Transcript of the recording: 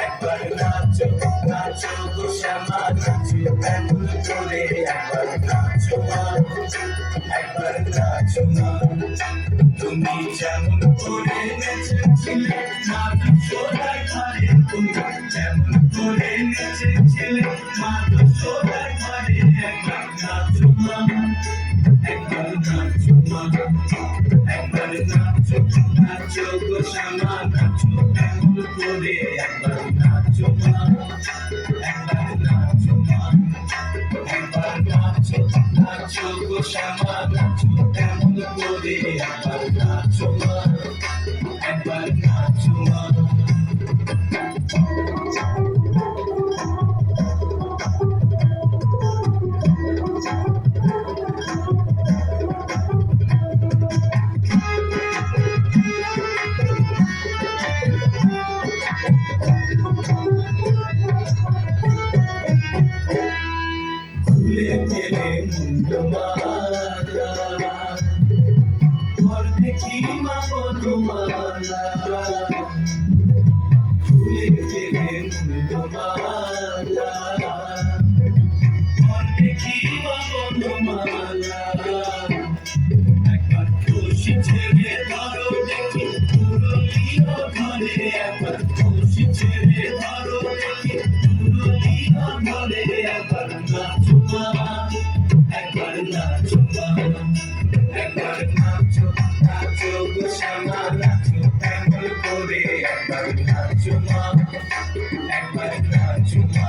একবার নাচো নাচো গো শ্যামা নাচো এমন করে একবার নাচো মা, একবার নাচো মা। তুমি যেমন করে নেচেছিলে মাথা সোলায় ঘরে, তুমি যেমন করে নেচেছিলে মাথা সোলায় ঘরে, একবার নাচো মা, একবার নাচো মা, একবার নাচো নাচো গো শ্যামা নাচো এমন করে একবার নাচো মা, একবার নাচো মা, একবার নাচো নাচো গো শ্যামা নাচো এমন করে একবার নাচো মা, একবার নাচো মা। খুলে গেলে মুন্ড মালা, ঘর দেখি মা মধুমালা, খুলে গেলে মুন্ড মালা, ঘর দেখি মা মধুমালা। একবার খুশি ছেড়ে ধরো দেখি পুরলিও ঘরে, একবার খুশি ছেড়ে ধরো দেখি পুরলিও ঘরে, একবার নাচো মা, একবার নাচো মা, একবার নাচো নাচো গো শ্যামা নাচো এমন করে একবার নাচো মা, একবার নাচো মা।